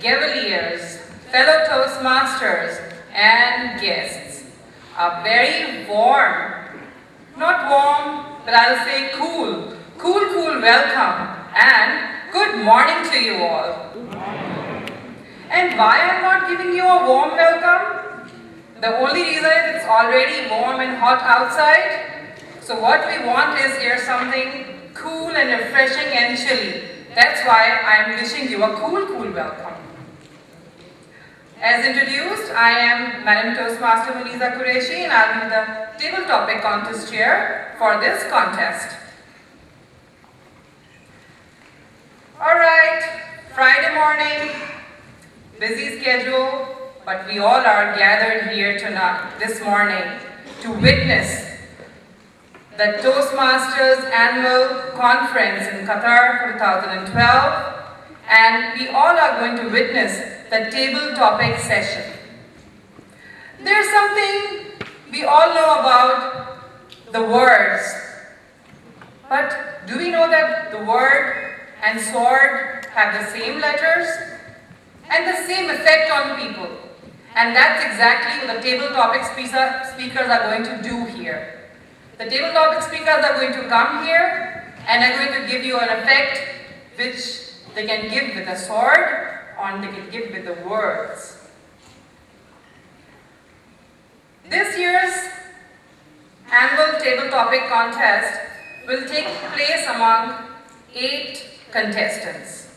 Cavaliers, fellow Toastmasters, and guests. A very warm, not warm, but I'll say cool welcome and good morning to you all. And why I'm not giving you a warm welcome? The only reason is it's already warm and hot outside. So what we want is here something cool and refreshing and chilly. That's why I'm wishing you a cool welcome. As introduced, I am Madam Toastmaster Munisa Qureshi and I'll be the table topic contest chair for this contest. Alright, Friday morning, busy schedule, but we all are gathered here tonight, this morning, to witness the Toastmasters annual conference in Qatar for 2012, and we all are going to witness the table topic session. There's something we all know about the words, but do we know that the word and sword have the same letters and the same effect on people? And that's exactly what the table topic speakers are going to do here. The table topic speakers are going to come here and are going to give you an effect which they can give with a sword or they can give with the words. This year's annual table topic contest will take place among 8 contestants.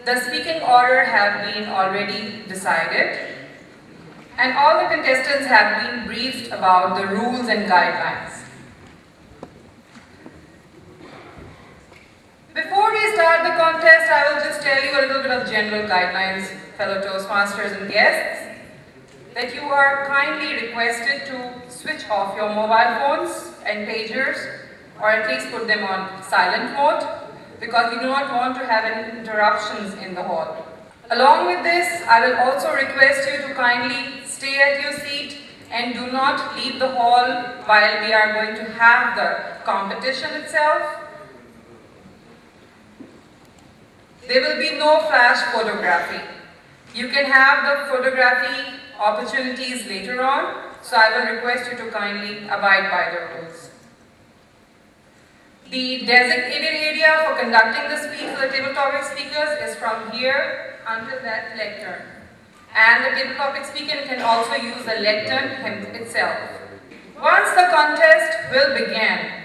The speaking order have been already decided, and all the contestants have been briefed about the rules and guidelines. Before we start the contest, I will just tell you a little bit of general guidelines, fellow Toastmasters and guests, that you are kindly requested to switch off your mobile phones and pagers, or at least put them on silent mode, because we do not want to have any interruptions in the hall. Along with this, I will also request you to kindly stay at your seat and do not leave the hall while we are going to have the competition itself. There will be no flash photography. You can have the photography opportunities later on, so I will request you to kindly abide by the rules. The designated area for conducting the speech for the table topic speakers is from here until that lectern. And the table topic speaker can also use the lectern itself. Once the contest will begin,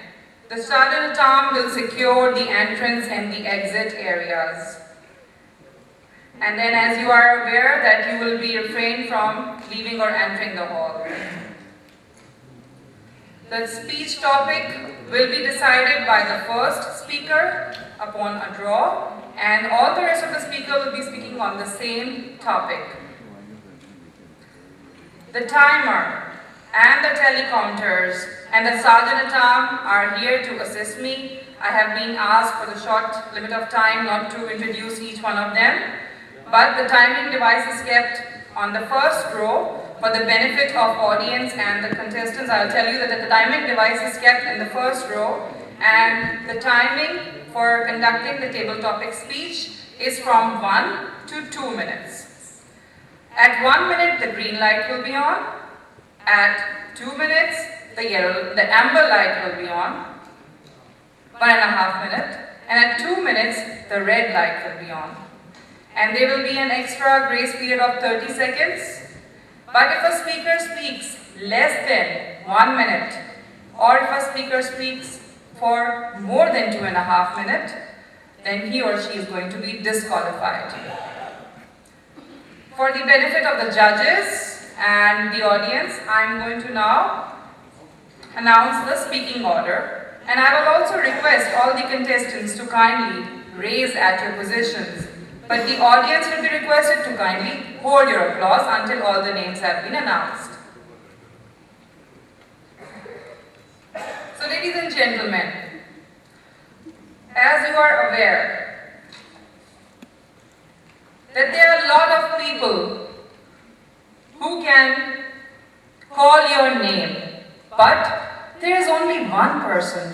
the sergeant at arms will secure the entrance and the exit areas. And then, as you are aware, that you will be refrained from leaving or entering the hall. The speech topic will be decided by the first speaker upon a draw, and all the rest of the speakers will be speaking on the same topic. The timer and the telecompters and the sergeant at arms are here to assist me. I have been asked for the short limit of time not to introduce each one of them, but the timing device is kept on the first row for the benefit of audience and the contestants. I'll tell you that the timing device is kept in the first row, and the timing for conducting the table topic speech is from 1 to 2 minutes. At 1 minute, the green light will be on. At 2 minutes, the amber light will be on. 1.5 minutes. And at 2 minutes, the red light will be on. And there will be an extra grace period of 30 seconds. But if a speaker speaks less than 1 minute, or if a speaker speaks for more than 2.5 minutes, then he or she is going to be disqualified. For the benefit of the judges and the audience, I am going to now announce the speaking order, and I will also request all the contestants to kindly raise at your positions. But the audience will be requested to kindly hold your applause until all the names have been announced. So, ladies and gentlemen, as you are aware that there are a lot of people who can call your name, but there is only one person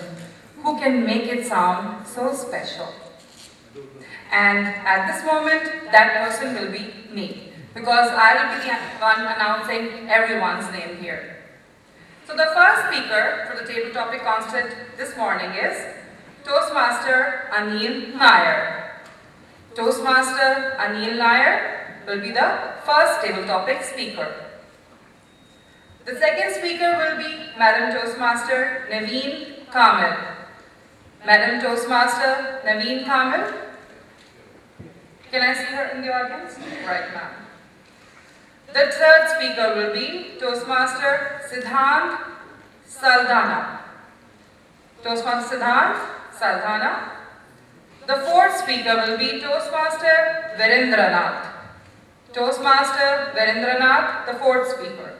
who can make it sound so special. And at this moment, that person will be me, because I will be the one announcing everyone's name here. So the first speaker for the table topic concert this morning is Toastmaster Anil Nainar. Toastmaster Anil Nainar will be the first table topic speaker. The second speaker will be Madam Toastmaster Naveen Kamil. Madam Toastmaster Naveen Kamil. Can I see her in the audience? Right now. The third speaker will be Toastmaster Siddhant Saldana. Toastmaster Siddhant Saldana. The fourth speaker will be Toastmaster Virendranath. Toastmaster Virendranath, the fourth speaker.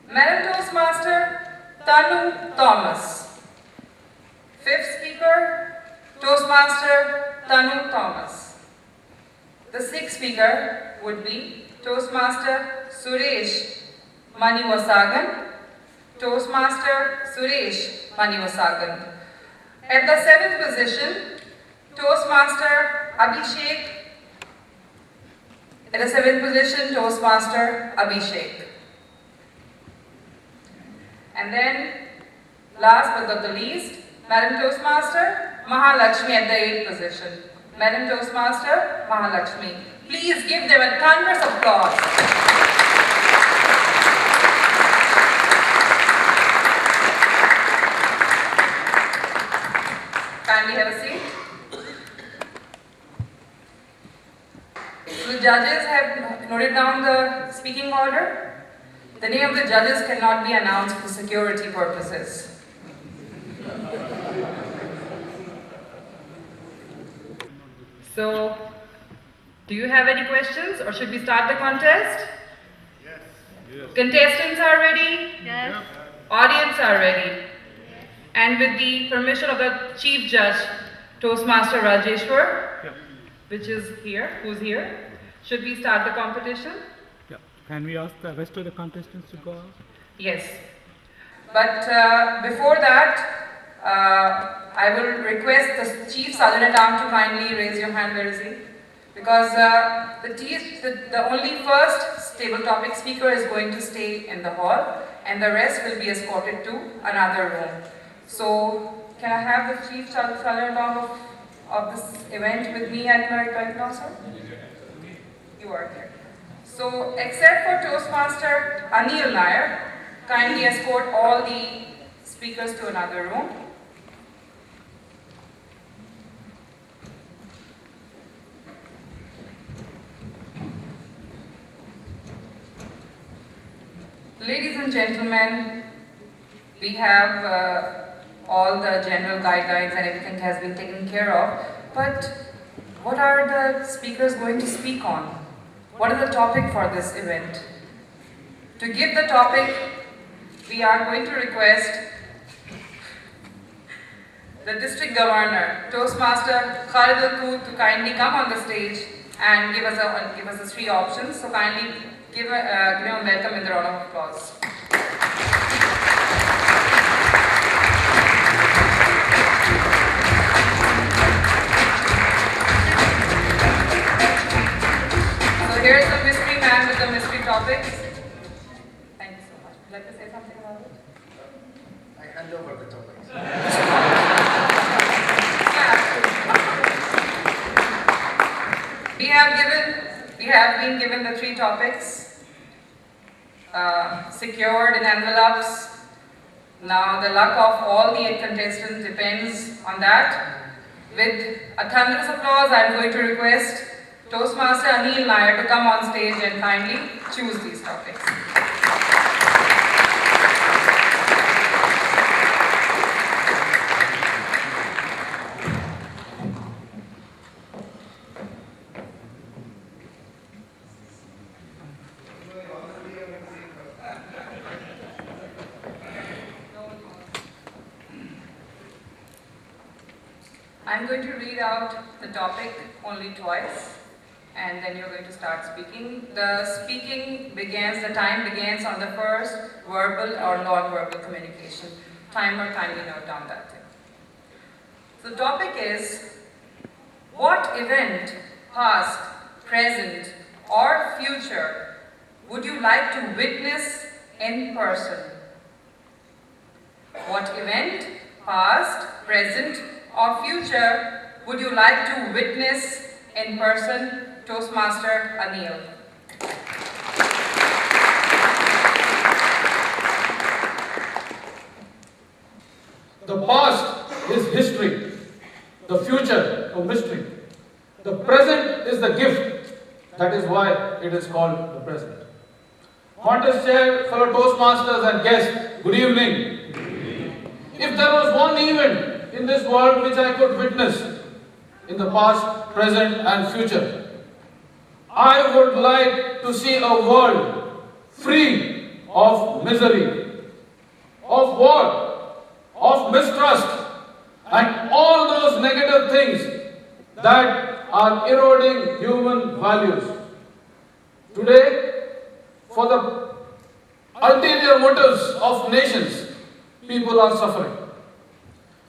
Madam Toastmaster Tanu Thomas. Fifth speaker, Toastmaster Tanu Thomas. The sixth speaker would be Toastmaster Suresh Manivasagan. Toastmaster Suresh Manivasagan. At the seventh position, Toastmaster Abhishek. At the seventh position, Toastmaster Abhishek. And then, last but not the least, Madam Toastmaster Mahalakshmi at the eighth position. Madam Toastmaster Mahalakshmi. Please give them a thunderous applause. Kindly have a seat. So the judges have noted down the speaking order. The name of the judges cannot be announced for security purposes. So, do you have any questions, or should we start the contest? Yes. Contestants are ready? Yes. Audience are ready? And with the permission of the Chief Judge, Toastmaster Rajeshwar, which is here, who's here, should we start the competition? Yeah. Can we ask the rest of the contestants to go out? Yes. But before that, I will request the Chief Sergeant-at-Arms to kindly raise your hand. Where is he? Because the only first table topic speaker is going to stay in the hall, and the rest will be escorted to another room. So, can I have the Chief Sergeant-at-Arms of this event with me at my right now, sir? You are here. So, except for Toastmaster Anil Nainar, kindly escort all the speakers to another room. Ladies and gentlemen, we have all the general guidelines and everything has been taken care of, but what are the speakers going to speak on? What is the topic for this event? To give the topic, we are going to request the District Governor, Toastmaster Khalid Al-Kood, to kindly come on the stage and give us the three options. So kindly give him a welcome in the round of applause. So here's the mystery man with the mystery topics. Thank you so much. Would you like to say something about it? I hand over the topics. We have been given the three topics, secured in envelopes. Now the luck of all the 8 contestants depends on that. With a thunderous applause, I am going to request Toastmaster Anil Nainar to come on stage and kindly choose these topics. I'm going to read out the topic only twice, and then you're going to start speaking. The time begins on the first verbal or non-verbal communication. Timer, kindly note down that thing. So the topic is What event, past, present, or future, would you like to witness in person? What event, past, present, or future, would you like to witness in person? Toastmaster Anil. The past is history, the future a mystery. The present is the gift, that is why it is called the present. Contest chair, fellow Toastmasters and guests, good evening. If there was one event in this world which I could witness in the past, present and future, I would like to see a world free of misery, of war, of mistrust, and all those negative things that are eroding human values. Today, for the ulterior motives of nations, people are suffering.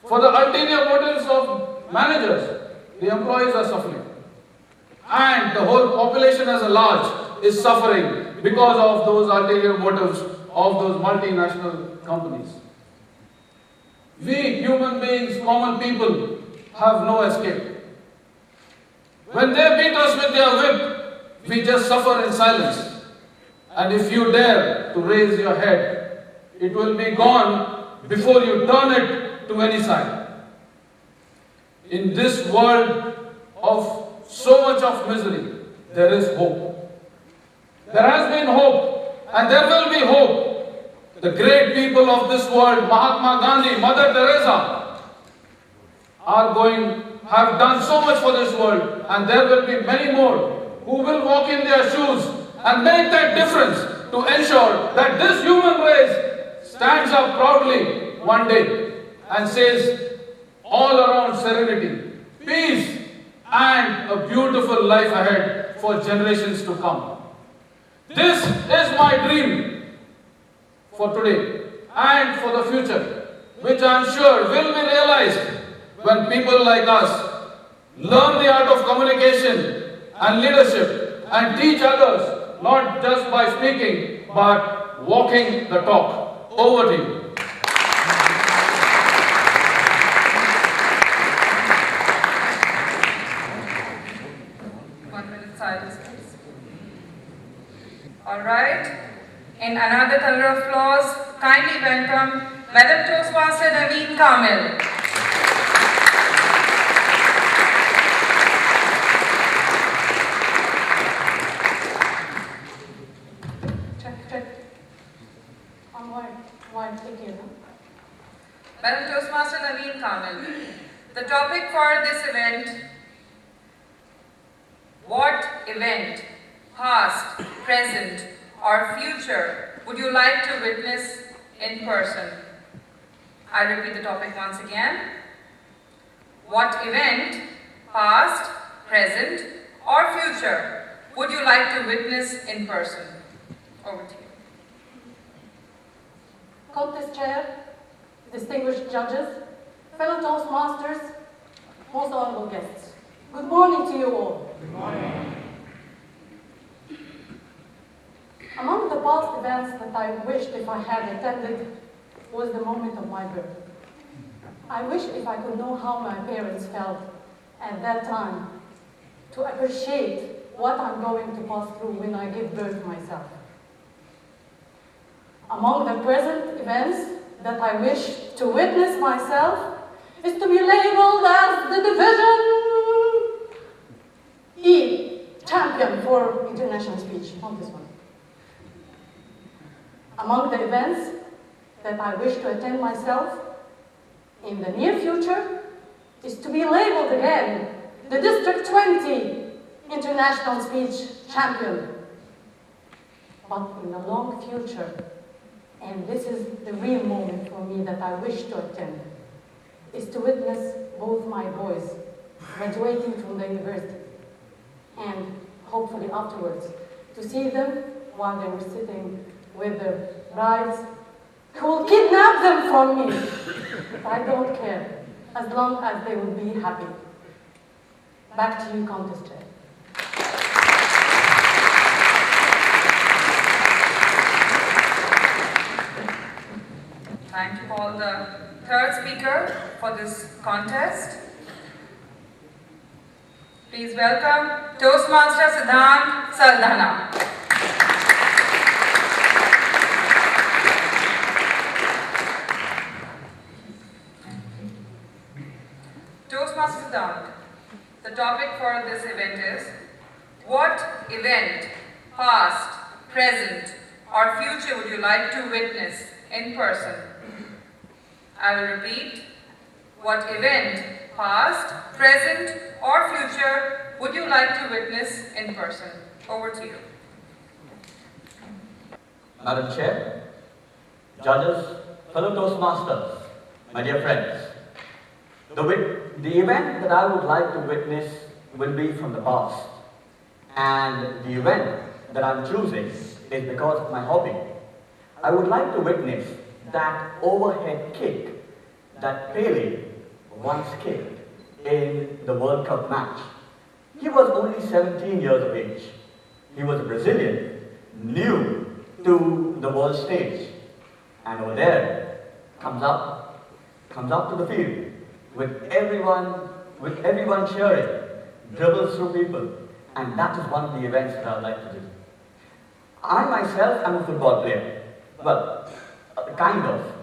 For the ulterior motives of managers, the employees are suffering. And the whole population as a large is suffering because of those ulterior motives of those multinational companies. We human beings, common people, have no escape. When they beat us with their whip, we just suffer in silence. And if you dare to raise your head, it will be gone before you turn it to any side. In this world of so much of misery, there is hope. There has been hope, and there will be hope. The great people of this world, Mahatma Gandhi, Mother Teresa, have done so much for this world, and there will be many more who will walk in their shoes and make that difference to ensure that this human race stands up proudly one day and says, all around serenity, peace, and a beautiful life ahead for generations to come. This is my dream for today and for the future, which I am sure will be realized when people like us learn the art of communication and leadership and teach others, not just by speaking, but walking the talk. Over to you. 1 minute silence, please. All right. In another thunder of applause, kindly welcome Madam Toastmaster Naveen Kamil. Check. I'm thinking. Madam Toastmaster Naveen Kamil. The topic for this event: what event, past, present, or future would you like to witness in person? I repeat the topic once again. What event, past, present, or future would you like to witness in person? Over to you. Contest chair, distinguished judges, fellow Toastmasters, most honorable guests. Good morning to you all. Good morning. Among the past events that I wished if I had attended was the moment of my birth. I wish if I could know how my parents felt at that time to appreciate what I'm going to pass through when I give birth myself. Among the present events that I wish to witness myself is to be labeled as the Division E champion for international speech, not this one. Among the events that I wish to attend myself in the near future is to be labeled again the District 20 international speech champion. But in the long future, and this is the real moment for me that I wish to attend, is to witness both my boys graduating from the university and hopefully afterwards to see them while they were sitting with their brides who will kidnap them from me. But I don't care, as long as they will be happy. Back to you, Contest Chair. Time to call the third speaker for this contest. Please welcome Toastmaster Siddhant Saldana. Toastmaster Siddhant, the topic for this event is, what event, past, present, or future would you like to witness in person? I will repeat. What event, past, present, or future would you like to witness in person? Over to you. Madam Chair, judges, fellow Toastmasters, my dear friends, the event that I would like to witness will be from the past, and the event that I'm choosing is because of my hobby. I would like to witness that overhead kick that Pele once kicked in the World Cup match. He was only 17 years of age. He was a Brazilian, new to the world stage, and over there comes up to the field with everyone cheering, dribbles through people, and that is one of the events that I would like to do. I myself am a football player. Well, kind of.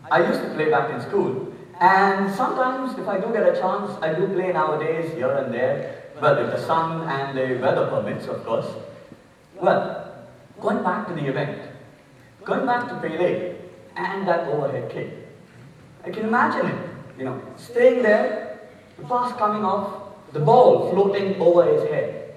I used to play back in school, and sometimes if I do get a chance, I do play nowadays here and there, well, if the sun and the weather permits, of course. Well, going back to the event, going back to Pele and that overhead kick, I can imagine it, staying there, the pass coming off, the ball floating over his head,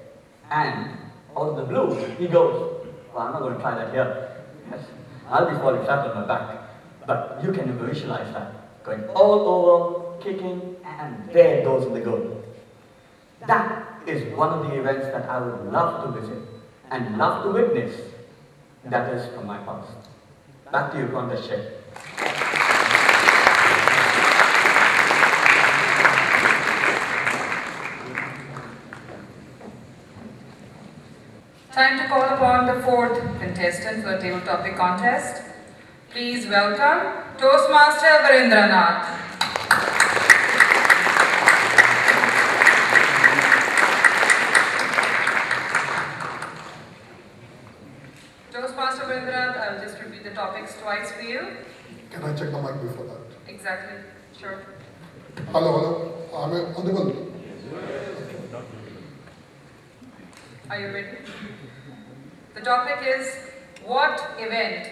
and out of the blue, he goes, well, I'm not going to try that here. Yes, I'll be falling flat on my back. But you can visualize that, going all over, kicking, and there it goes in the goal. That is one of the events that I would love to visit and love to witness. That is from my past. Back to you, Contest Chair. Time to call upon the fourth contestant for the table topic contest. Please welcome Toastmaster Varendranath. Toastmaster Varendranath, I will just repeat the topics twice for you. Can I check the mic before that? Exactly, sure. Hello. Am I audible? Are you ready? The topic is, what event,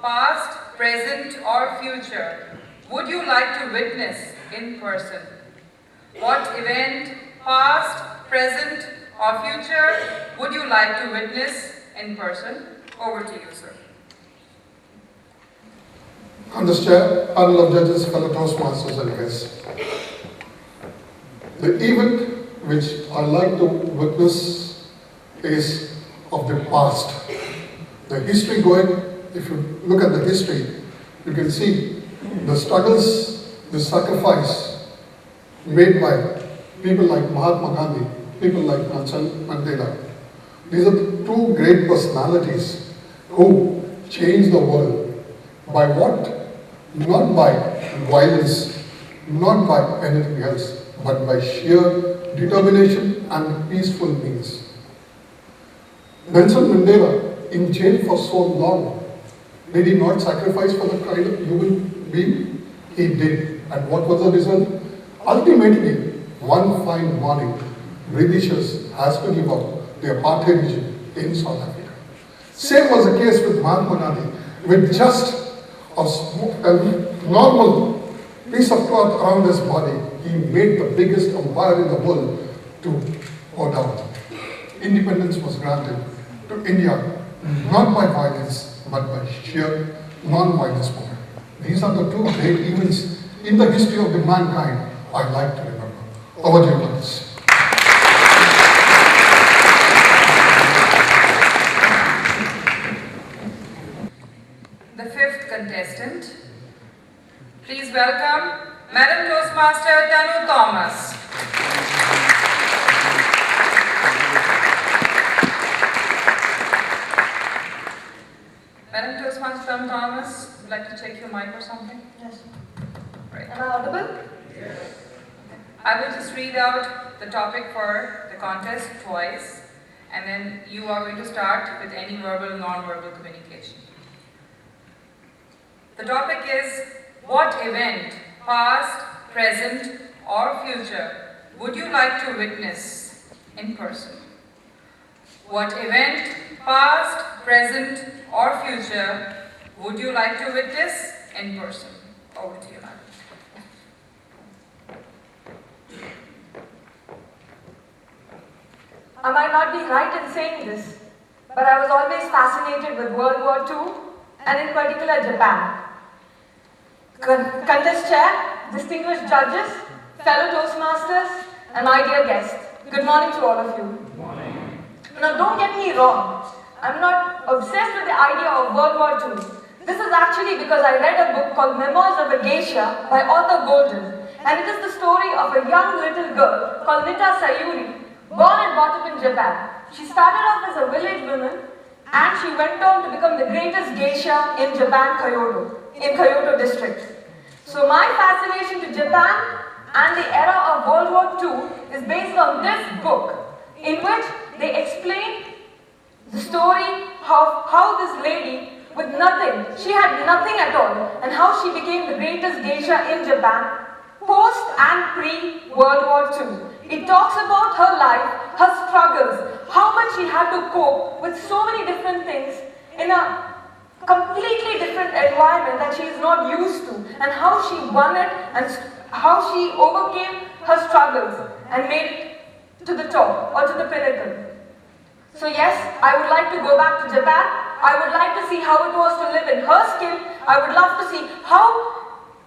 past, present, or future, would you like to witness in person? What event, past, present, or future, would you like to witness in person? Over to you, sir. Contest Chair, panel of judges, fellow Toastmasters and guests. The event which I like to witness is of the past. The history going, if you look at the history, you can see the struggles, the sacrifice made by people like Mahatma Gandhi, people like Nelson Mandela. These are the two great personalities who changed the world. By what? Not by violence, not by anything else, but by sheer determination and peaceful means. Nelson Mandela, in jail for so long, did he not sacrifice for the kind of human being? He did. And what was the result? Ultimately, one fine morning, Britishers has to give up the apartheid regime in South Africa. Same was the case with Mahatma Gandhi. With just a normal piece of cloth around his body, he made the biggest empire in the world to go down. Independence was granted to India, not by violence, but by sheer non-violence movement. These are the two great events in the history of the mankind I like to remember. Over to you, guys. The fifth contestant. Please welcome Madam Toastmaster Tanu Thomas. Tom Thomas, would you like to check your mic or something? Yes. Right. Am I audible? I will just read out the topic for the contest twice, and then you are going to start with any verbal, non-verbal communication. The topic is, what event, past, present, or future, would you like to witness in person? What event, past, present, or future, would you like to witness in person? Over to you, madam. I might not be right in saying this, but I was always fascinated with World War II, and in particular Japan. Contest chair, distinguished judges, fellow Toastmasters, and my dear guests, good morning to all of you. Good morning. Now don't get me wrong, I'm not obsessed with the idea of World War II. This is actually because I read a book called Memoirs of a Geisha by Arthur Golden, and it is the story of a young little girl called Nita Sayuri, born and brought up in Japan. She started off as a village woman, and she went on to become the greatest geisha in Japan, Kyoto district. So my fascination to Japan and the era of World War II is based on this book, in which they explain the story of how this lady with nothing, she had nothing at all, and how she became the greatest geisha in Japan, post and pre-World War II. It talks about her life, her struggles, how much she had to cope with so many different things in a completely different environment that she is not used to, and how she won it and how she overcame her struggles and made it to the top or to the pinnacle. So yes, I would like to go back to Japan. I would like to see how it was to live in her skin. I would love to see how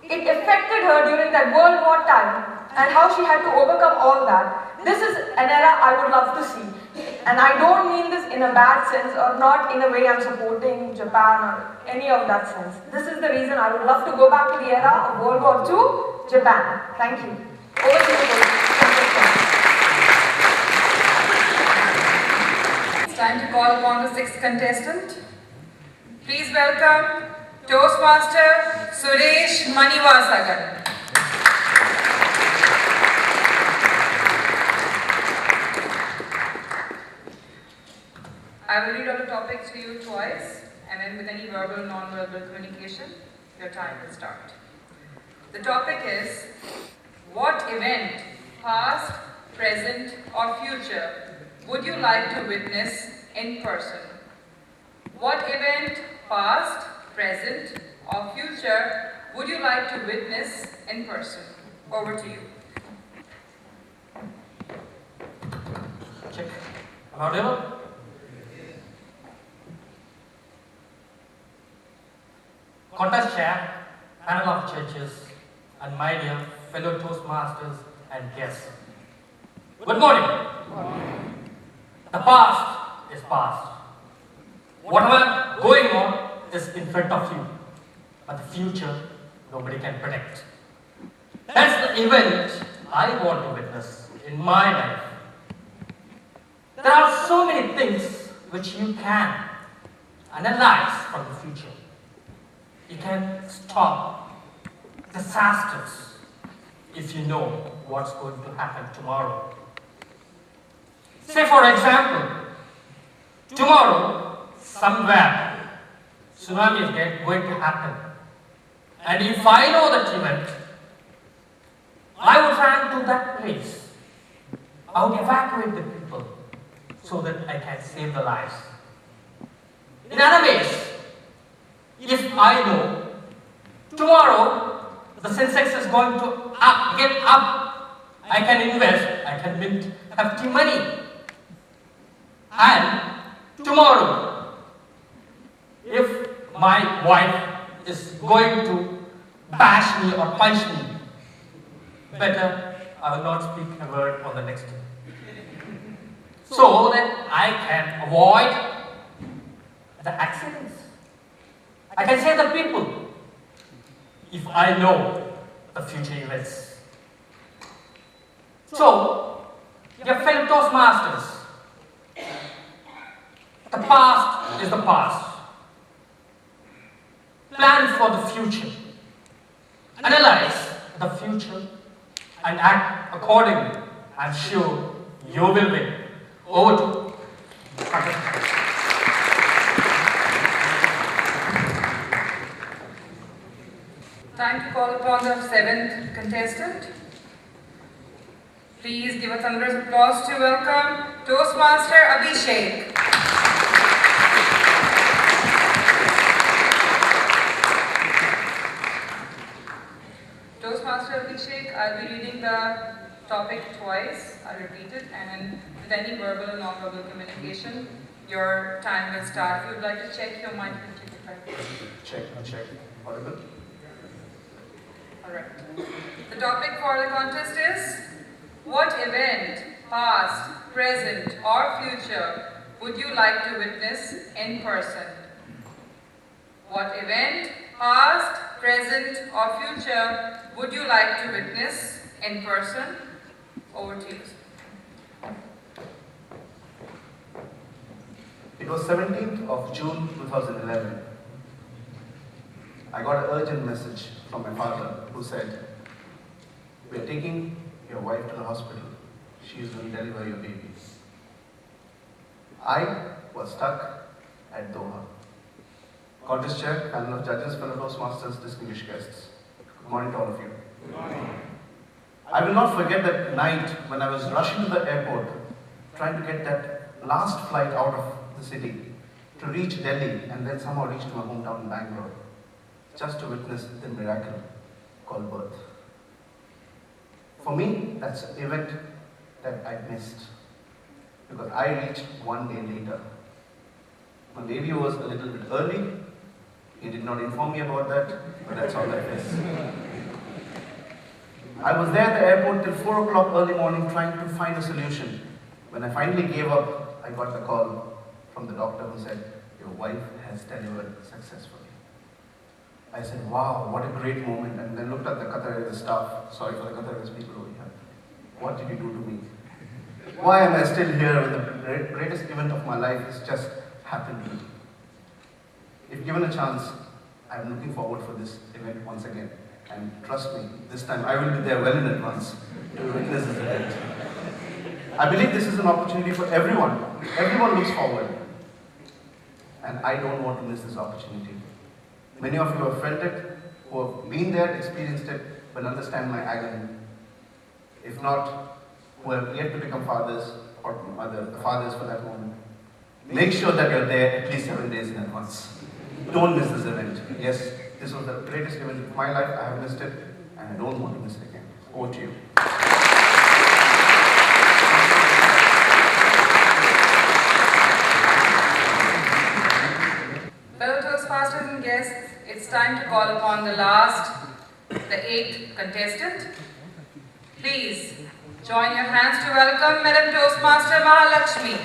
it affected her during that World War time and how she had to overcome all that. This is an era I would love to see. And I don't mean this in a bad sense or not in a way I'm supporting Japan or any of that sense. This is the reason I would love to go back to the era of World War II, Japan. Thank you. Over to you. It's time to call upon the sixth contestant. Please welcome Toastmaster Suresh Manivasagan. I will read all the topics to you twice, and then with any verbal, non-verbal communication, your time will start. The topic is, what event, past, present, or future, would you like to witness in person? What event, past, present, or future, would you like to witness in person? Over to you. Check. Am I audible? Contest chair, panel of judges, and my dear fellow Toastmasters and guests. Good morning. The past is past. Whatever going on is in front of you, but the future nobody can predict. That's the event I want to witness in my life. There are so many things which you can analyze from the future. You can stop disasters if you know what's going to happen tomorrow. Say for example, tomorrow somewhere tsunami is going to happen, and if I know that event, I would run to that place. I would evacuate the people so that I can save the lives. In other ways, if I know tomorrow the Sensex is going to get up, I can invest, I can mint hefty money. And tomorrow, if my wife is going to bash me or punch me, better I will not speak a word on the next day, so that I can avoid the accidents. I can save the people if I know the future events. So, your fellow Toastmasters, the past is the past. for the future. Analyze the future and act accordingly. I'm sure you will win. Over to contestants. Time to call upon the 7th contestant. Please give a thunderous applause to welcome Toastmaster Abhishek. Toastmaster Abhishek, I'll be reading the topic twice. I'll repeat it, and with any verbal or non-verbal communication, your time will start. If you'd like to check your mic, you can click it. Check. Audible? Alright. The topic for the contest is, what event, past, present, or future would you like to witness in person? What event, past, present, or future would you like to witness in person? Over to you. It was 17th of June 2011. I got an urgent message from my father who said, "We are taking your wife to the hospital. She is going to deliver your baby." I was stuck at Doha. Contest chair, panel of judges, fellow Toastmasters, distinguished guests. Good morning to all of you. Good morning. I will not forget that night when I was rushing to the airport, trying to get that last flight out of the city to reach Delhi and then somehow reach to my hometown in Bangalore, just to witness the miracle called birth. For me, that's an event that I missed, because I reached one day later. My baby was a little bit early. He did not inform me about that, but that's all that is. I was there at the airport till 4 o'clock early morning trying to find a solution. When I finally gave up, I got the call from the doctor who said, "Your wife has delivered successfully." I said, "Wow, what a great moment." And then looked at the Qatar Airways staff. Sorry for the Qatar Airways people over here. What did you do to me? Why am I still here when the greatest event of my life has just happened to me? If given a chance, I'm looking forward for this event once again. And trust me, this time I will be there well in advance to witness this event. I believe this is an opportunity for everyone. Everyone looks forward. And I don't want to miss this opportunity. Many of you have felt it, who have been there, experienced it, will understand my agony. If not, who have yet to become fathers, or the fathers for that moment. Make sure that you're there at least 7 days in advance. Don't miss this event. Yes, this was the greatest event of my life. I have missed it, and I don't want to miss it again. Over to you. Fellow Toastmasters and guests, it's time to call upon the 8th contestant. Please join your hands to welcome Madam Toastmaster Mahalakshmi.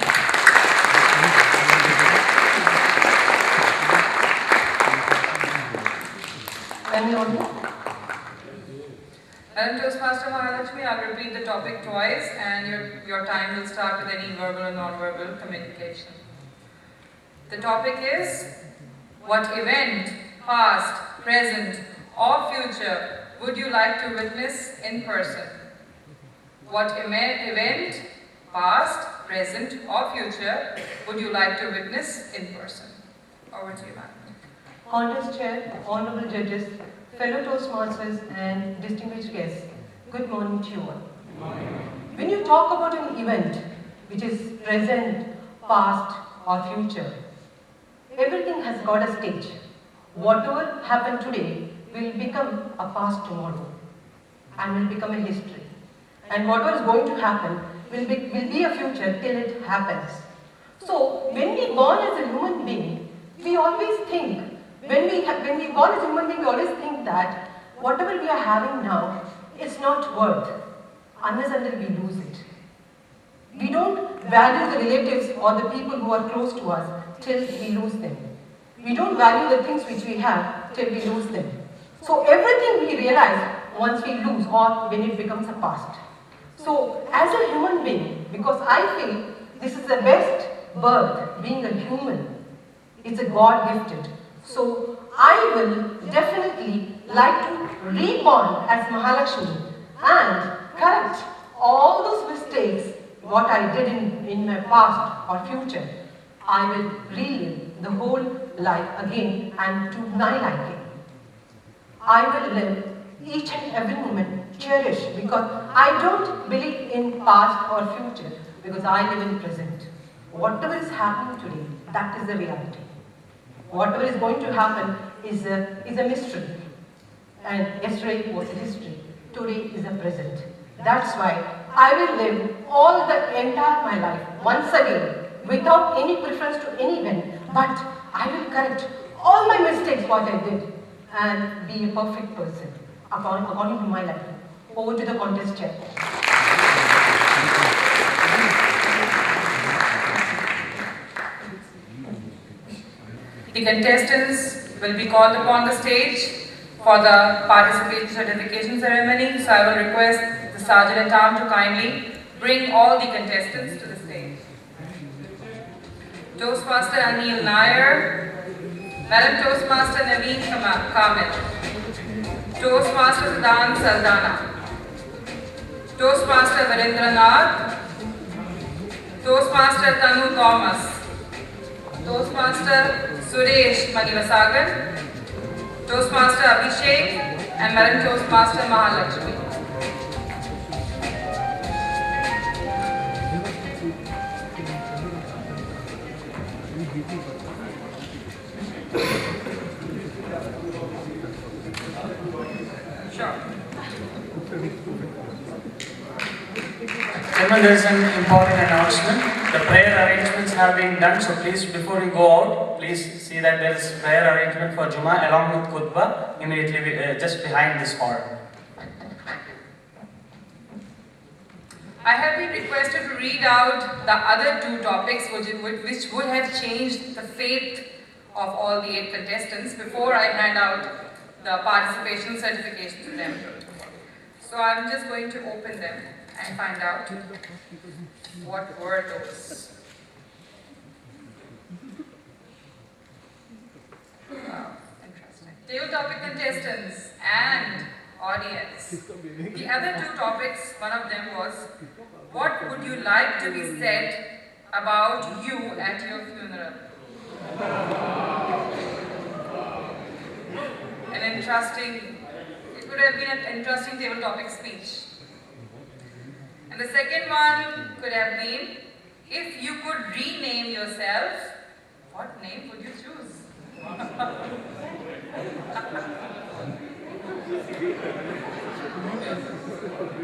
Madam Toastmaster Mahalakshmi, I'll repeat the topic twice, and your time will start with any verbal or non-verbal communication. The topic is, what event, past, present, or future would you like to witness in person? What event, past, present, or future would you like to witness in person? Over to you, ma'am. Contest Chair, Honorable Judges, fellow Toastmasters and distinguished guests, good morning to you all. When you talk about an event which is present, past or future, everything has got a stage. Whatever happened today will become a past tomorrow and will become a history. And whatever is going to happen will be a future till it happens. So when we born as a human being, we always think, when we born as a human being, we always think that whatever we are having now is not worth unless until we lose it. We don't value the relatives or the people who are close to us till we lose them. We don't value the things which we have till we lose them. So everything we realize once we lose or when it becomes a past. So as a human being, because I feel this is the best birth, being a human, it's a God gifted. So I will definitely like to reborn as Mahalakshmi and correct all those mistakes what I did in my past or future. I will relive the whole life again and to my liking. I will live each and every moment cherish because I don't believe in past or future because I live in present. Whatever is happening today, that is the reality. Whatever is going to happen is a mystery. And yesterday was a history. Today is a present. That's why I will live all the entire my life once again without any preference to anyone, but I will correct all my mistakes what I did and be a perfect person according to my life. Over to the contest chair. The contestants will be called upon the stage for the participation certification ceremony. So I will request the Sergeant-at-Arms to kindly bring all the contestants to the stage. Toastmaster Anil Nainar, Madam Toastmaster Naveen Kamil, Toastmaster Sadan Saldana, Toastmaster Virendranath, Toastmaster Tanu Thomas, Toastmaster Suresh Manivasagar, Toastmaster Abhishek, and Madam Toastmaster Mahalakshmi. Sure. Gentlemen, there is an important announcement. The prayer arrangements have been done, so please, before you go out, please see that there is prayer arrangement for Juma along with Khutbah immediately just behind this hall. I have been requested to read out the other two topics which would have changed the fate of all the 8 contestants before I hand out the participation certification to them. So I'm just going to open them and find out what were those. Wow, interesting. Table topic contestants and audience. The other 2 topics, one of them was, what would you like to be said about you at your funeral? It would have been an interesting table topic speech. And the second one could have been, if you could rename yourself, what name would you choose?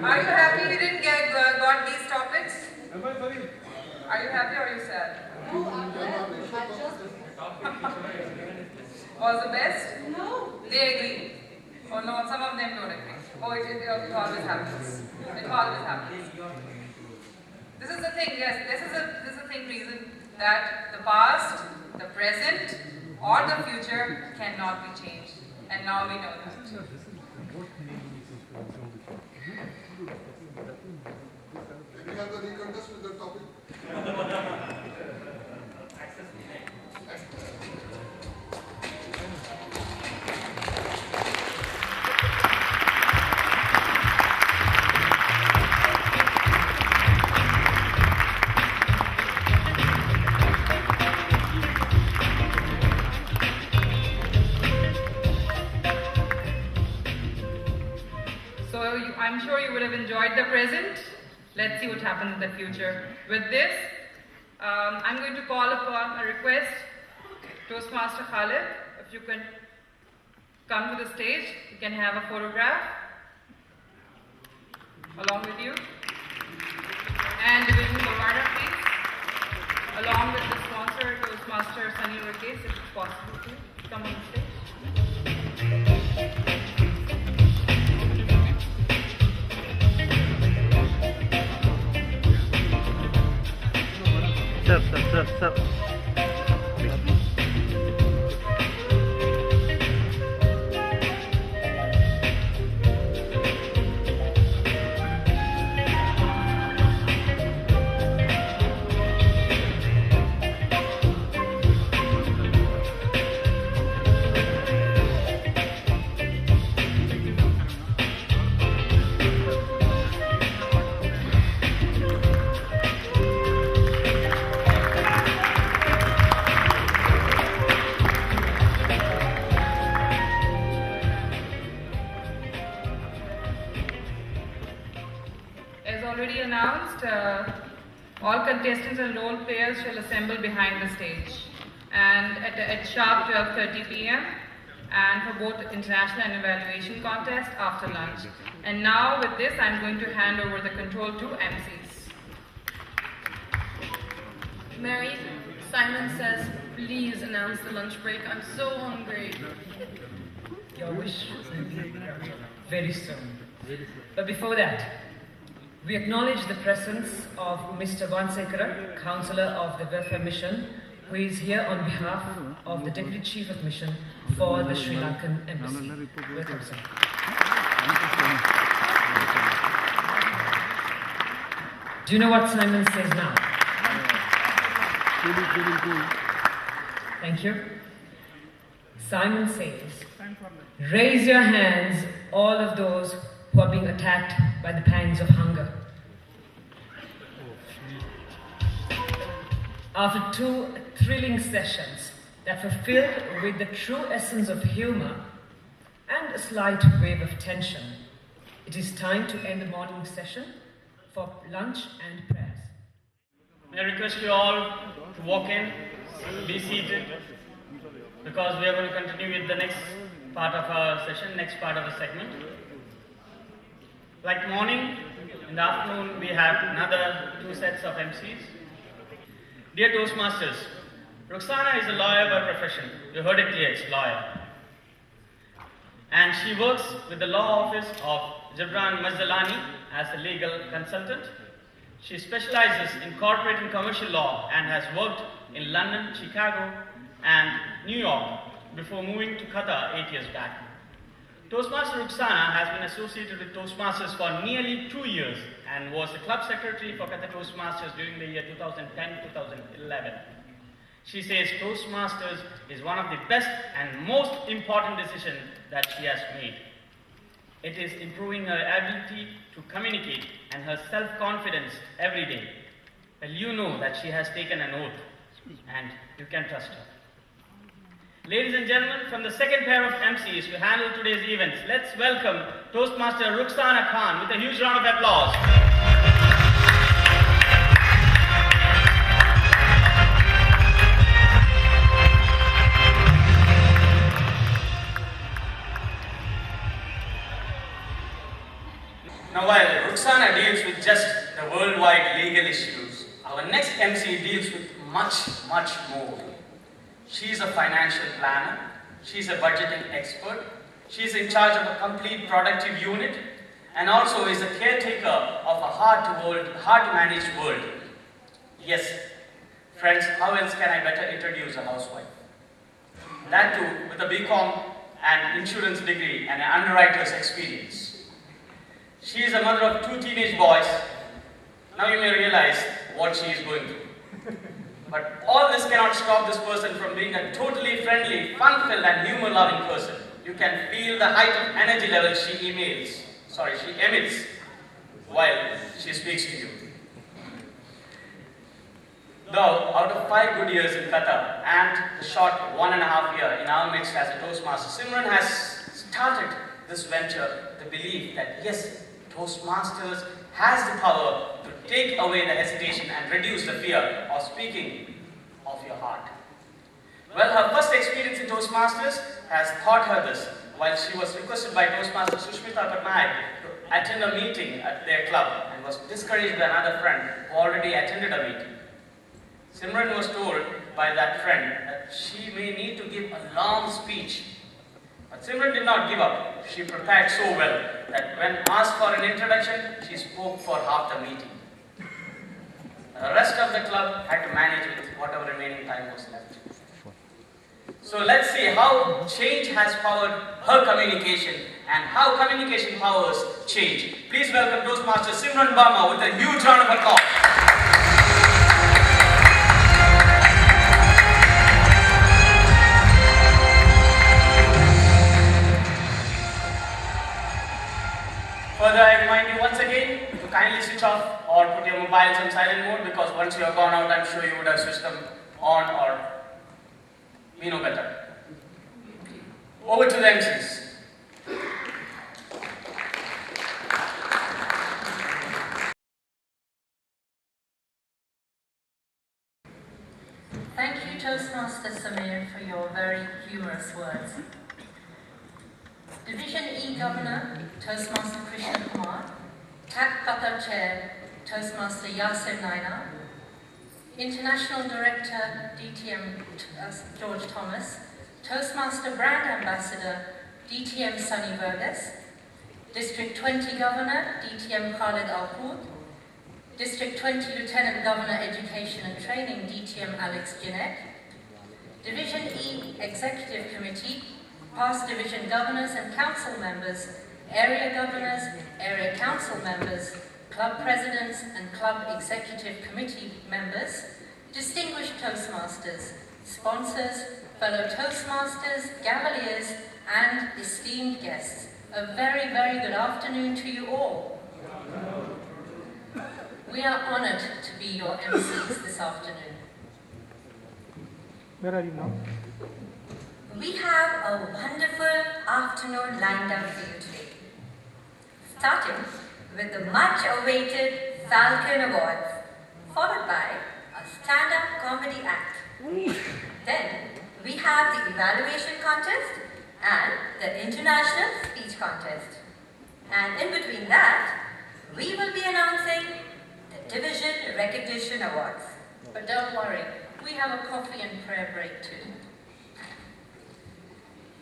Are you happy you didn't got these topics? Are you happy or are you sad? No, I'm glad. Was the best? No. They agree? Oh no, some of them don't agree. Oh, it always happens. It always happens. This is the thing, yes, this is the thing reason that the past, the present, or the future cannot be changed. And now we know that. We have the recontest with the topic. I'm sure you would have enjoyed the present. Let's see what happens in the future. With this, I'm going to call upon a request. Toastmaster Khalid, if you can come to the stage, you can have a photograph along with you. And Division Bavada, please, along with the sponsor, Toastmaster Sunny Rakesh, if it's possible to come on the stage. Sir. contestants and role players shall assemble behind the stage. And at sharp 12:30 p.m. and for both international and evaluation contest after lunch. And now with this, I'm going to hand over the control to MCs. Mary, Simon says, please announce the lunch break. I'm so hungry. Your wish, very soon. But before that, we acknowledge the presence of Mr. Vansekara, Councillor of the Welfare Mission, who is here on behalf of the Deputy Chief of Mission for the Sri Lankan Embassy. Welcome, sir. Do you know what Simon says now? Thank you. Simon says, raise your hands, all of those who are being attacked by the pangs of hunger. After 2 thrilling sessions that were filled with the true essence of humor and a slight wave of tension, it is time to end the morning session for lunch and prayers. May I request you all to walk in, be seated, because we are going to continue with the next part of our session, next part of the segment. Like morning, in the afternoon we have another 2 sets of MCs. Dear Toastmasters, Ruxana is a lawyer by profession. You heard it clear, it's lawyer. And she works with the law office of Jabran Mazdalani as a legal consultant. She specializes in corporate and commercial law and has worked in London, Chicago, and New York before moving to Qatar 8 years back. Toastmaster Ruxana has been associated with Toastmasters for nearly 2 years and was the club secretary for Qatar Toastmasters during the year 2010-2011. She says Toastmasters is one of the best and most important decisions that she has made. It is improving her ability to communicate and her self-confidence every day. Well, you know that she has taken an oath and you can trust her. Ladies and gentlemen, from the second pair of MCs to handle today's events, let's welcome Toastmaster Ruxana Khan with a huge round of applause. Now while Ruxana deals with just the worldwide legal issues, our next MC deals with much more. She's a financial planner, she's a budgeting expert, she's in charge of a complete productive unit, and also is a caretaker of a hard-to-manage world. Yes, friends, how else can I better introduce a housewife? That too with a BCom and insurance degree and an underwriter's experience. She is a mother of 2 teenage boys. Now you may realize what she is going through. But all this cannot stop this person from being a totally friendly, fun-filled and humor-loving person. You can feel the height of energy level she emits while she speaks to you. Though, out of 5 good years in Qatar and the short 1.5 year in our midst as a Toastmaster, Simran has started this venture, the belief that yes, Toastmasters has the power to take away the hesitation and reduce the fear of speaking of your heart. Well, her first experience in Toastmasters has taught her this while she was requested by Toastmaster Sushmita Patnaik to attend a meeting at their club and was discouraged by another friend who already attended a meeting. Simran was told by that friend that she may need to give a long speech. But Simran did not give up. She prepared so well that when asked for an introduction, she spoke for half the meeting. The rest of the club had to manage with whatever remaining time was left. So let's see how change has powered her communication and how communication powers change. Please welcome Toastmaster Simran Barma with a huge round of applause. Further, I remind you once again to kindly switch off or put your mobiles on silent mode, because once you have gone out, I'm sure you would have switched them on, or we know better. Over to the MCs. you, Toastmaster Samir, for your very humorous words. Division E Governor, Toastmaster Krishna Kumar, Tacq Qatar Chair, Toastmaster Yasir Nainar, International Director, DTM George Thomas, Toastmaster Brand Ambassador, DTM Sunny Burgess, District 20 Governor, DTM Khalid Al-Hood, District 20 Lieutenant Governor Education and Training, DTM Alex Jinek, Division E Executive Committee, past Division Governors and Council Members, Area Governors, Area Council Members, Club Presidents and Club Executive Committee Members, distinguished Toastmasters, sponsors, fellow Toastmasters, Cavaliers, and esteemed guests. A very, very good afternoon to you all. We are honored to be your MCs this afternoon. Where are you now? We have a wonderful afternoon lined up for you today. Starting with the much-awaited Falcon Awards, followed by a stand-up comedy act. Then we have the evaluation contest and the international speech contest. And in between that, we will be announcing the Division Recognition Awards. But don't worry, we have a coffee and prayer break too.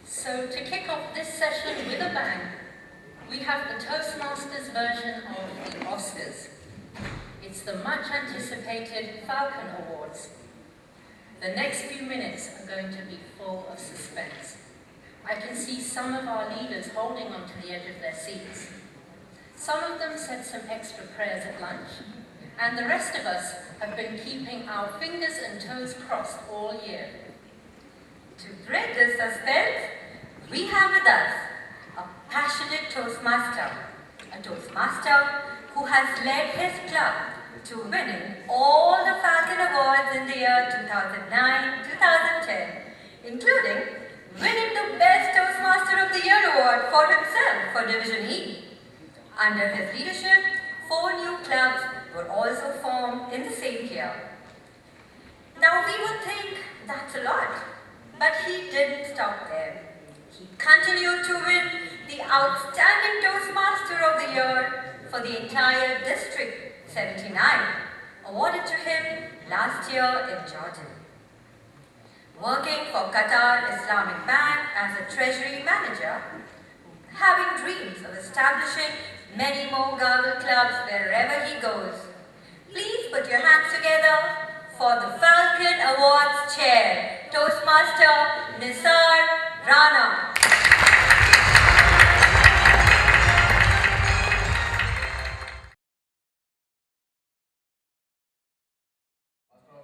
So to kick off this session with a bang, we have the Toastmasters version of the Oscars. It's the much anticipated Falcon Awards. The next few minutes are going to be full of suspense. I can see some of our leaders holding onto the edge of their seats. Some of them said some extra prayers at lunch, and the rest of us have been keeping our fingers and toes crossed all year. To break the suspense, we have with us a passionate Toastmaster, a Toastmaster who has led his club to winning all the Falcon Awards in the year 2009-2010, including winning the Best Toastmaster of the Year award for himself for Division E. Under his leadership, 4 new clubs were also formed in the same year. Now we would think that's a lot, but he didn't stop there. He continued to win the Outstanding Toastmaster of the Year for the entire District 79, awarded to him last year in Jordan. Working for Qatar Islamic Bank as a treasury manager, having dreams of establishing many more Gargle clubs wherever he goes. Please put your hands together for the Falcon Awards Chair, Toastmaster Nisar Rana.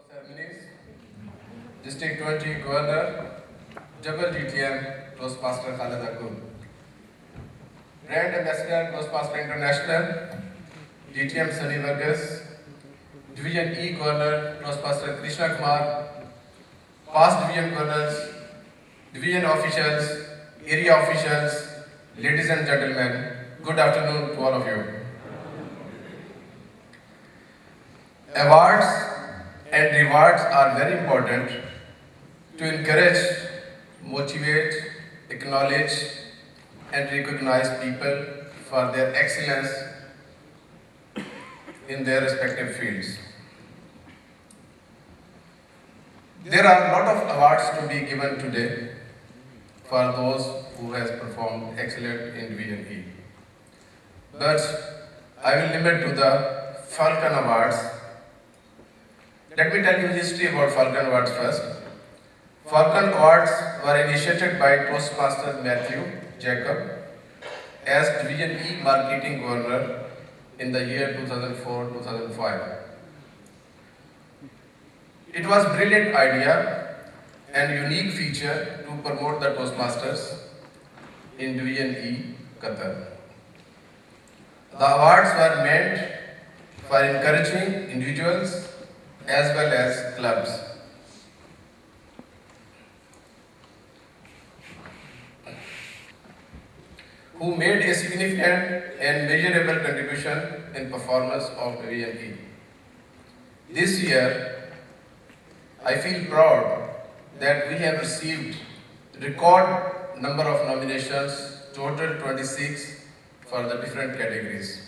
Ceremonies, District 20 Governor, Double DTM, Toastmaster Khalid Al-Hood. Brand Ambassador, Toastmaster International, DTM Sunny Burgess. Division E Governor, Toastmaster Krishna Kumar. Past Division Governors, Division Officials, Area Officials, ladies and gentlemen, good afternoon to all of you. Awards and rewards are very important to encourage, motivate, acknowledge, and recognize people for their excellence in their respective fields. There are a lot of awards to be given today for those who has performed excellent in Division E. But I will limit to the Falcon Awards. Let me tell you the history about Falcon Awards first. Falcon Awards were initiated by Toastmaster Matthew Jacob as Division E Marketing Governor in the year 2004-2005. It was a brilliant idea and unique feature to promote the Toastmasters in Division E, Qatar. The awards were meant for encouraging individuals as well as clubs. Who made a significant and measurable contribution in performance of Division E. This year, I feel proud that we have received record number of nominations, total 26 for the different categories.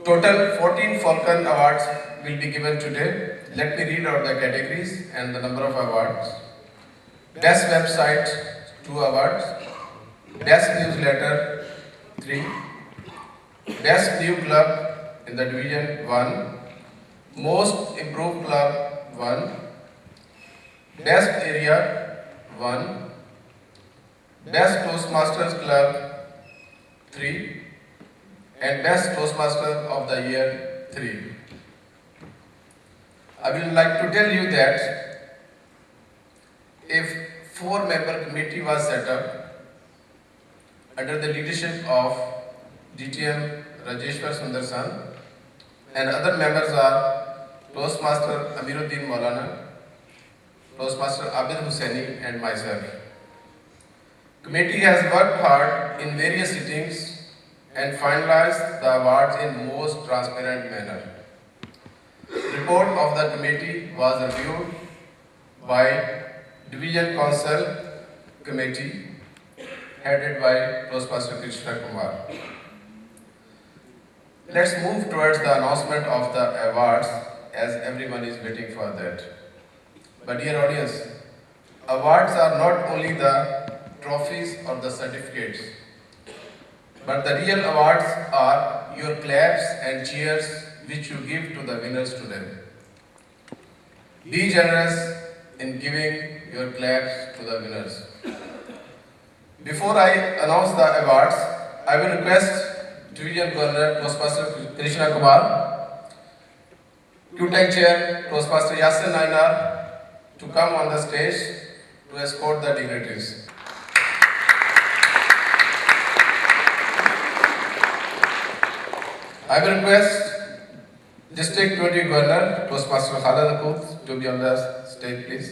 Total 14 Falcon awards will be given today. Let me read out the categories and the number of awards. Best website, 2 awards. Best newsletter, 3. Best new club in the division, 1. Most improved club, 1. Best area, 1. Best Toastmasters club, 3. And Best Toastmaster of the Year, 3. I will like to tell you that if 4-member committee was set up under the leadership of DTM Rajeshwar Sundarsan, and other members are Toastmaster Amiruddin Maulana, Toastmaster Abid Hussaini and myself. Committee has worked hard in various sittings and finalized the awards in most transparent manner. Report of the committee was reviewed by Division Council Committee headed by Toastmaster Krishna Kumar. Let's move towards the announcement of the awards as everyone is waiting for that. But dear audience, awards are not only the trophies or the certificates, but the real awards are your claps and cheers which you give to the winners today. Be generous in giving your claps to the winners. Before I announce the awards, I will request Division Governor Toastmaster Krishna Kumar, Q-Tech Chair Toastmaster Yasir Nainar to come on the stage to escort the dignitaries. I will request District 20 Governor Toastmaster Khalid Akut to be on the stage, please.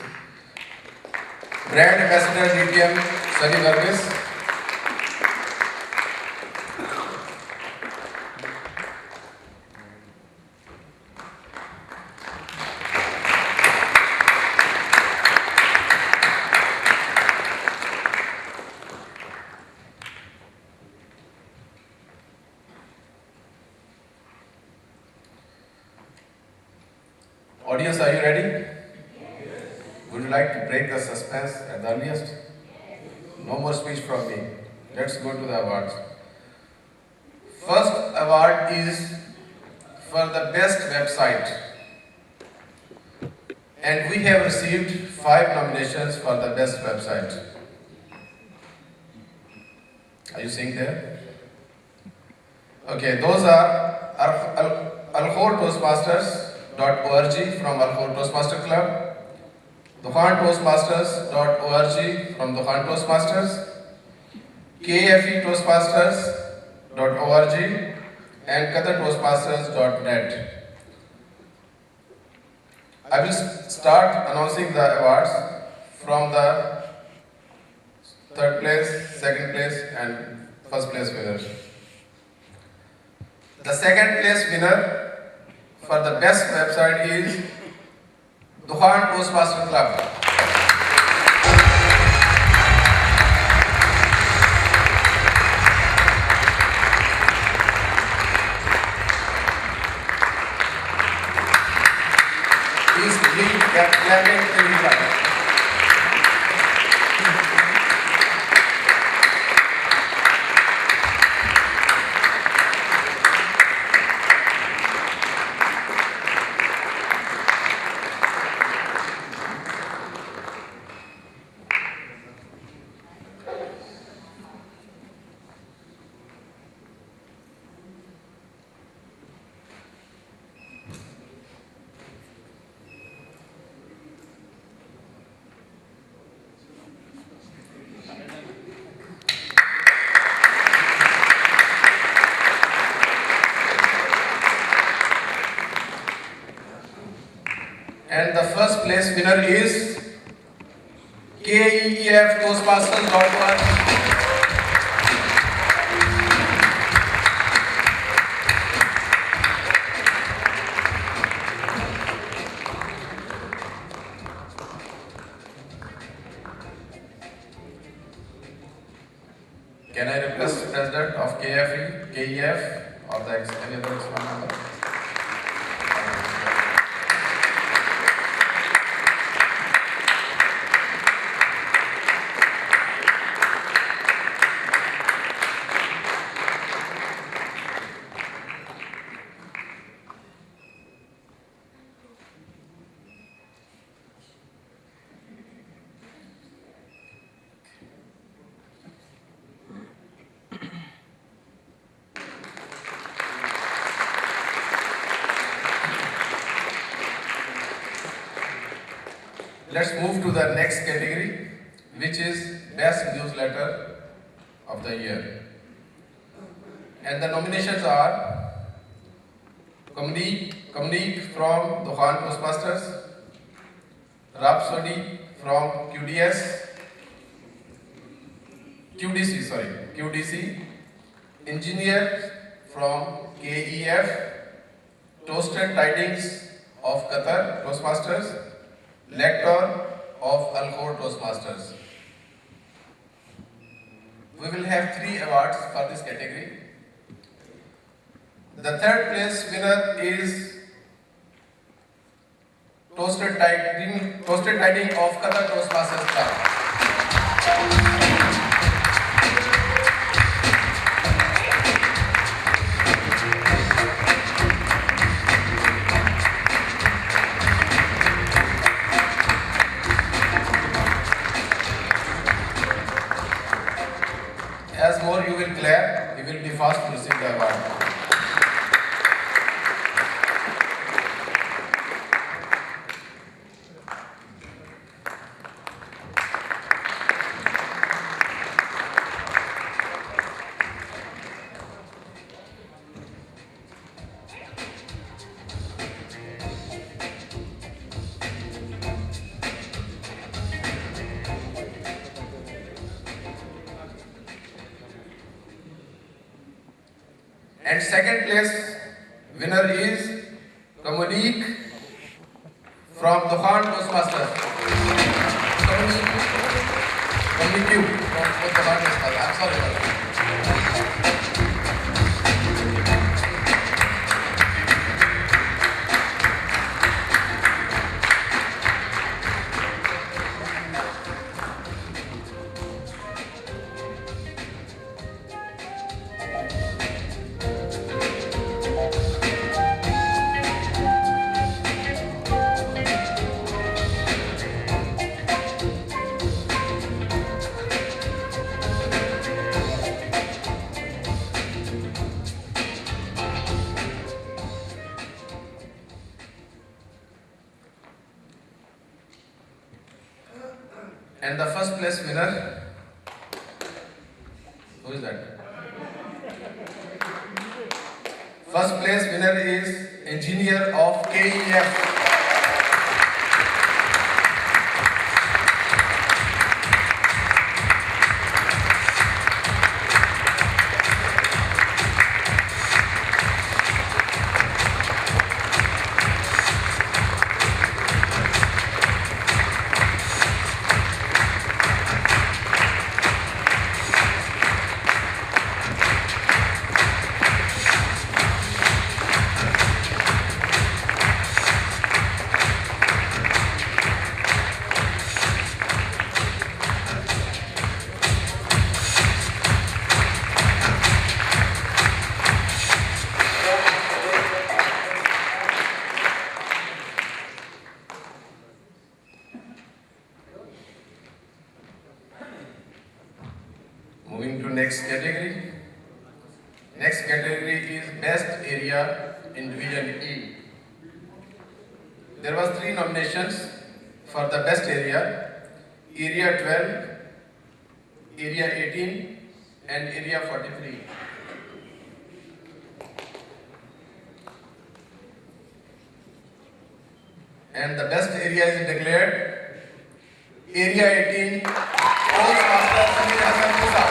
Brand Ambassador DTM Sunny Varghese. Audience, are you ready? Yes. Would you like to break the suspense at the earliest? Yes. No more speech from me. Let's go to the awards. First award is for the best website. And we have received 5 nominations for the best website. Are you seeing there? Okay, those are Alkhor Toastmasters .org from Alkhor Toastmaster Club, Dukhan Toastmasters.org from Dukhan Toastmasters, KFE Toastmasters.org and Qatar Toastmasters.net. I will start announcing the awards from the 3rd place, 2nd place and 1st place winners. The 2nd place winner for the best website is Dukhan Toastmaster Club. Please leave clapping till you like. And the 1st place winner is KEF Toastmasters.org. any other small member? Let's move to the next category, which is Best Newsletter of the Year. And the nominations are Communique from the Toastmasters, Rhapsody from QDC, Engineer from KEF, Toasted Tidings of Qatar Toastmasters, Lector of Al-Khor Toastmasters. We will have 3 awards for this category. The third place winner is Toasted Tiding of Qatar Toastmasters Club. As more you will clap, you will be fast to receive the award. And second place winner is Communique from the Toastmasters. Communique from the Toastmasters. I'm sorry about that. And the first place winner, who is that? First place winner is Engineer of KEF. Moving to next category. Next category is Best Area in Division E. There was 3 nominations for the best area: Area 12, Area 18, and Area 43. And the best area is declared Area 18, Toastmaster Samir Hassan Musa.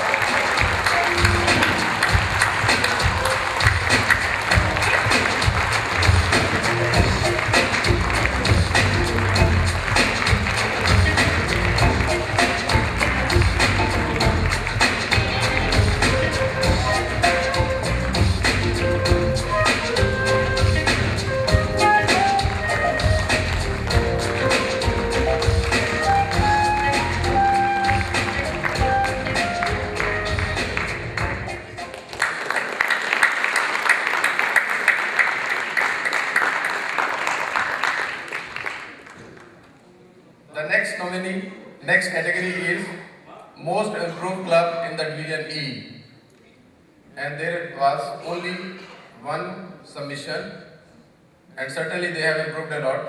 ceremony. Next category is Most Improved Club in the Division E. And there was only one submission, and certainly they have improved a lot.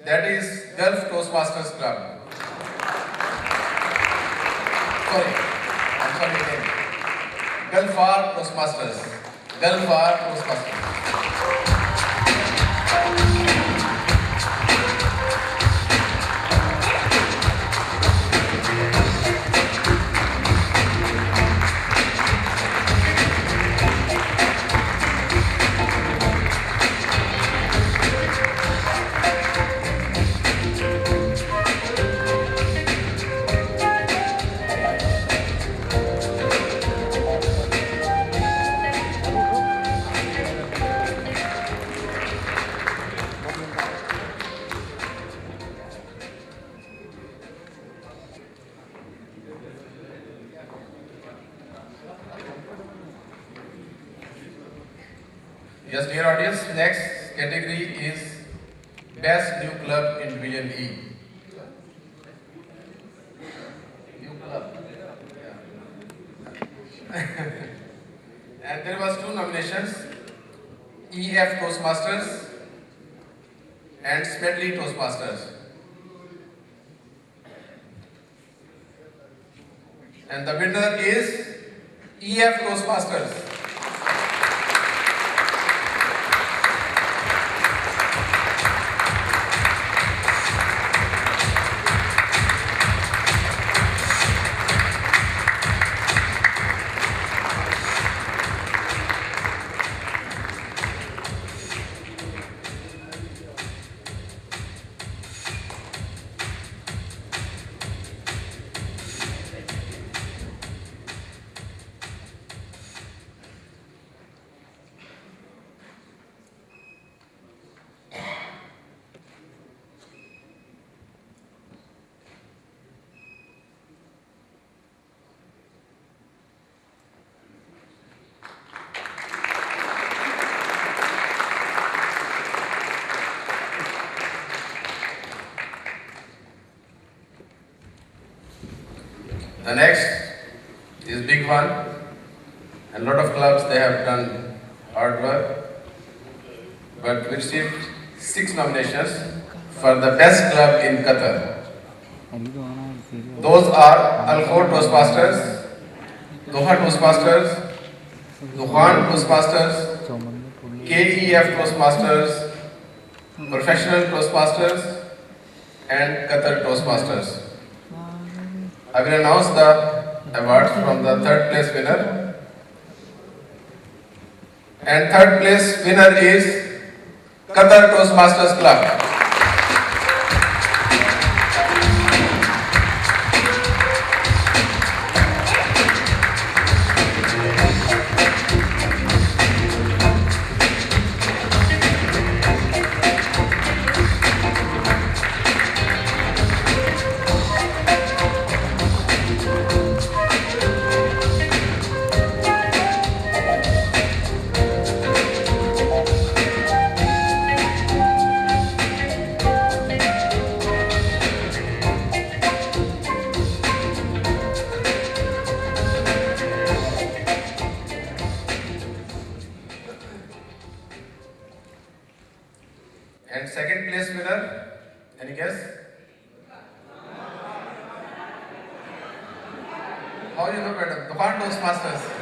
That is Gulf Toastmasters Club. I'm sorry again. Gulf Toastmasters. Gulf Toastmasters. Yes, dear audience, next category is Best New Club in Division E. New club. Yeah. And there was 2 nominations, EF Toastmasters and Smedley Toastmasters. And the winner is EF Toastmasters. The next is big one, and a lot of clubs, they have done hard work, but we received 6 nominations for the best club in Qatar. Those are Al-Khor Toastmasters, Doha Toastmasters, Dukhan Toastmasters, KEF Toastmasters, Professional Toastmasters, and Qatar Toastmasters. I will announce the awards from the 3rd place winner. And 3rd place winner is Qatar Toastmasters Club. And 2nd place winner, any guess? How you know, madam? Dukhan Toastmasters.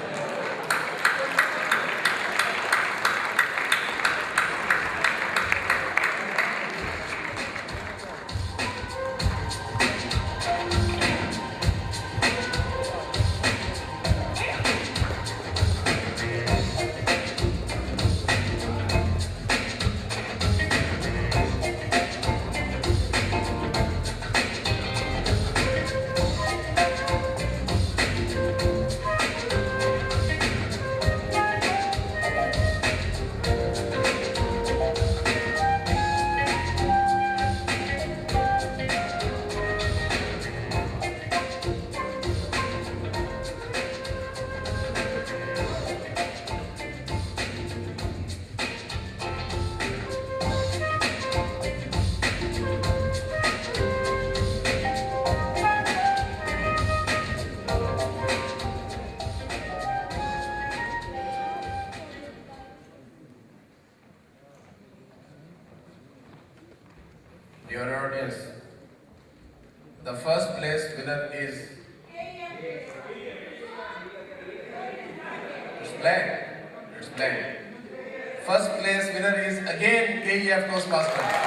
Dear audience, the first place winner is... It's blank. It's blank. First place winner is again KEF Toastmasters.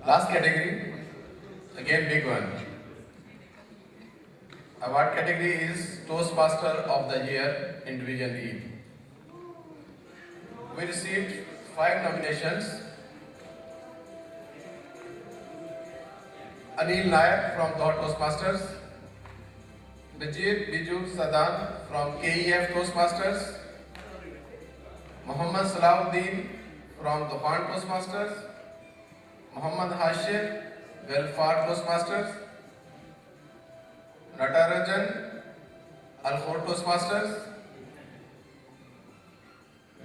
Last category, again big one. Award category is Toastmaster of the Year in Division E. We received 5 nominations. Anil Nayak from the Toastmasters, Bijir Biju Sadan from KEF Toastmasters, Muhammad Salahuddin from the Toastmasters, Muhammad Hashir, Welfare Toastmasters, Natarajan, Al-Khor Toastmasters,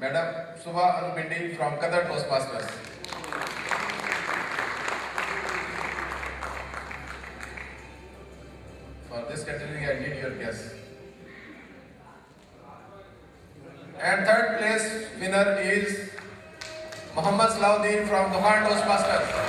Madam Subha Anupindi from Qadar Toastmasters. For this category, I need your guess. And third place winner is Muhammad Salahuddin from the Toastmasters.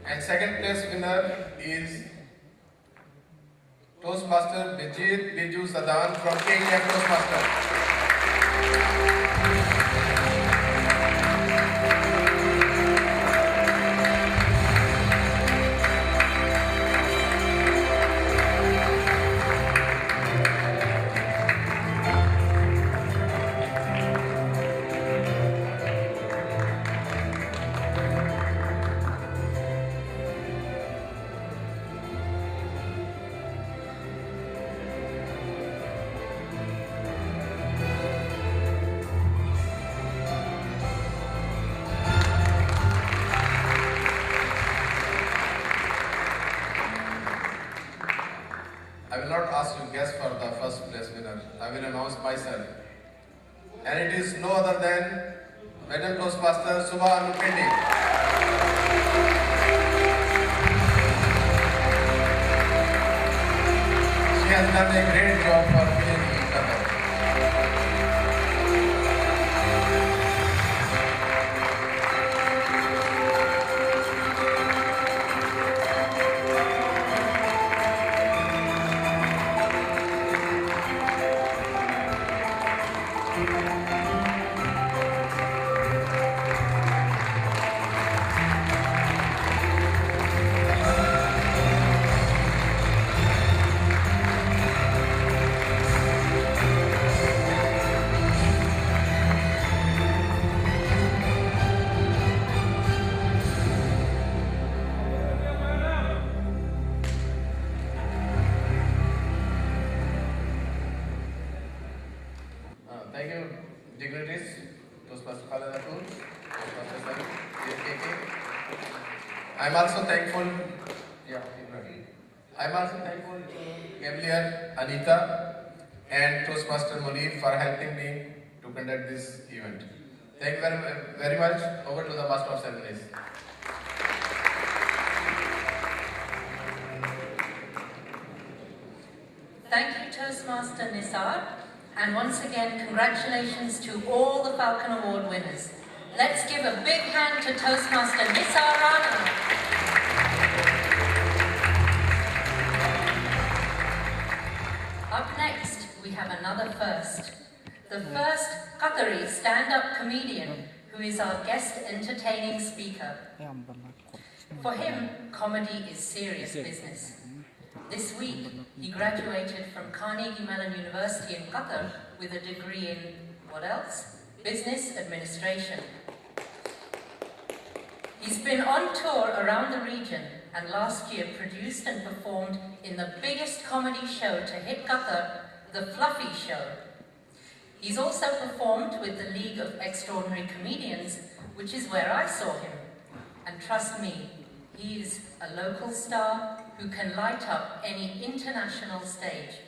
And second place winner is Toastmaster Bijir Biju Sadan from KEF Toastmasters. I will not ask you guess for the first place winner. I will announce myself. And it is no other than Madam Toastmaster Subha Anupindi. She has done a great job for being in Qatar. dignitaries, Toastmaster Khaled Atul, Toastmaster Saquib, I'm also thankful, I'm also thankful to Gabriel, Anita, and Toastmaster Munir for helping me to conduct this event. Thank you very much. Over to the Master of Ceremonies. Thank you, Toastmaster Nisar, and once again, congratulations to all the Falcon Award winners. Let's give a big hand to Toastmaster Nisar Raza. Up next, we have another first. The first Qatari stand-up comedian who is our guest entertaining speaker. For him, comedy is serious business. This week, he graduated from Carnegie Mellon University in Qatar with a degree in, what else? Business Administration. He's been on tour around the region and last year produced and performed in the biggest comedy show to hit Qatar, The Fluffy Show. He's also performed with the League of Extraordinary Comedians, which is where I saw him. And trust me, he is a local star who can light up any international stage.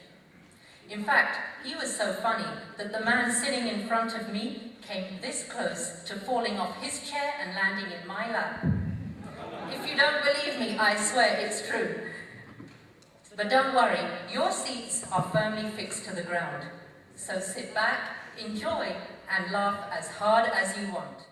In fact, he was so funny that the man sitting in front of me came this close to falling off his chair and landing in my lap. If you don't believe me, I swear it's true. But don't worry, your seats are firmly fixed to the ground. So sit back, enjoy, and laugh as hard as you want.